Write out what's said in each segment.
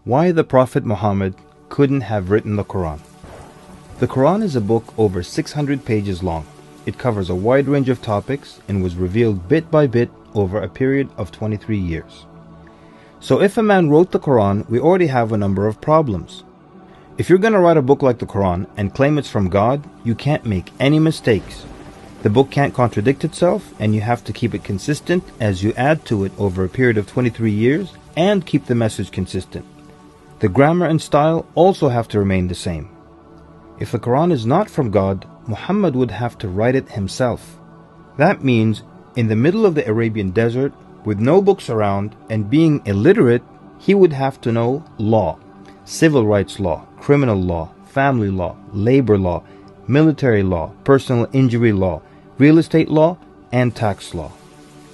Why the Prophet Muhammad couldn't have written the Qur'an. The Qur'an is a book over 600 pages long. It covers a wide range of topics and was revealed bit by bit over a period of 23 years. So if a man wrote the Qur'an, we already have a number of problems. If you're going to write a book like the Qur'an and claim it's from God, you can't make any mistakes. The book can't contradict itself, and you have to keep it consistent as you add to it over a period of 23 years and keep the message consistent. The grammar and style also have to remain the same. If the Qur'an is not from God, Muhammad would have to write it himself. That means in the middle of the Arabian desert, with no books around and being illiterate, he would have to know law, civil rights law, criminal law, family law, labor law, military law, personal injury law, real estate law, and tax law.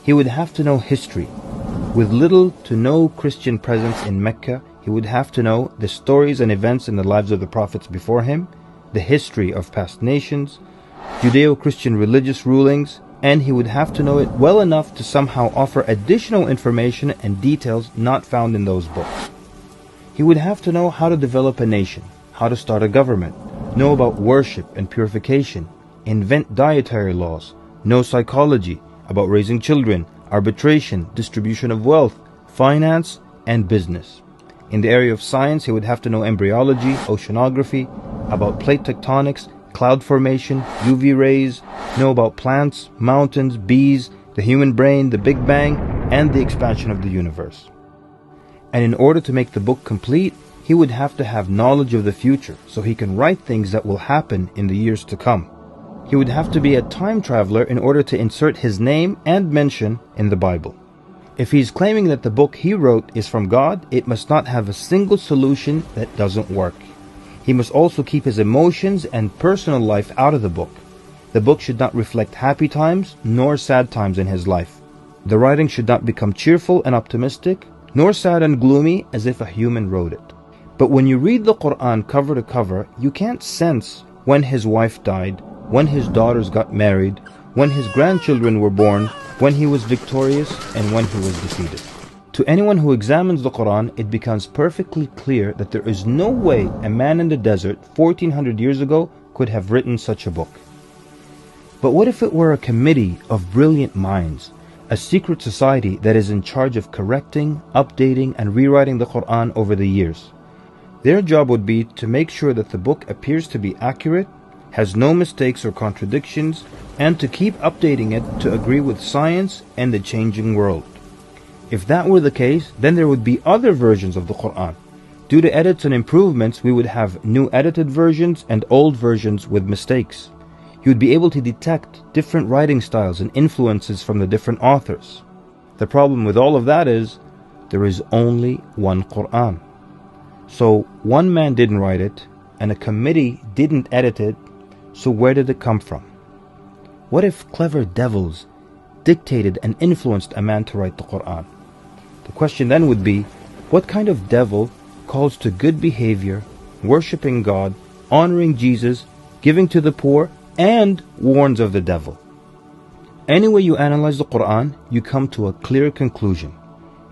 He would have to know history. With little to no Christian presence in Mecca, he would have to know the stories and events in the lives of the prophets before him, the history of past nations, Judeo-Christian religious rulings, and he would have to know it well enough to somehow offer additional information and details not found in those books. He would have to know how to develop a nation, how to start a government, know about worship and purification, invent dietary laws, know psychology, about raising children, arbitration, distribution of wealth, finance, and business. In the area of science, he would have to know embryology, oceanography, about plate tectonics, cloud formation, UV rays, know about plants, mountains, bees, the human brain, the Big Bang, and the expansion of the universe. And in order to make the book complete, he would have to have knowledge of the future so he can write things that will happen in the years to come. He would have to be a time traveler in order to insert his name and mention in the Bible. If he's claiming that the book he wrote is from God, it must not have a single solution that doesn't work. He must also keep his emotions and personal life out of the book. The book should not reflect happy times nor sad times in his life. The writing should not become cheerful and optimistic, nor sad and gloomy as if a human wrote it. But when you read the Qur'an cover to cover, you can't sense when his wife died, when his daughters got married, when his grandchildren were born, when he was victorious, and when he was defeated. To anyone who examines the Qur'an, it becomes perfectly clear that there is no way a man in the desert 1400 years ago could have written such a book. But what if it were a committee of brilliant minds, a secret society that is in charge of correcting, updating, and rewriting the Qur'an over the years? Their job would be to make sure that the book appears to be accurate, has no mistakes or contradictions, and to keep updating it to agree with science and the changing world. If that were the case, then there would be other versions of the Qur'an. Due to edits and improvements, we would have new edited versions and old versions with mistakes. You would be able to detect different writing styles and influences from the different authors. The problem with all of that is, there is only one Qur'an. So one man didn't write it, and a committee didn't edit it, so where did it come from? What if clever devils dictated and influenced a man to write the Qur'an? The question then would be, what kind of devil calls to good behavior, worshipping God, honoring Jesus, giving to the poor, and warns of the devil? Any way you analyze the Qur'an, you come to a clear conclusion.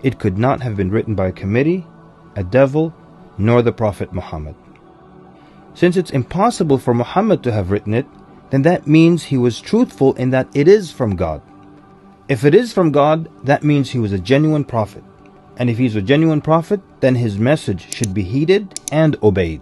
It could not have been written by a committee, a devil, nor the Prophet Muhammad. Since it's impossible for Muhammad to have written it, then that means he was truthful in that it is from God. If it is from God, that means he was a genuine prophet. And if he's a genuine prophet, then his message should be heeded and obeyed.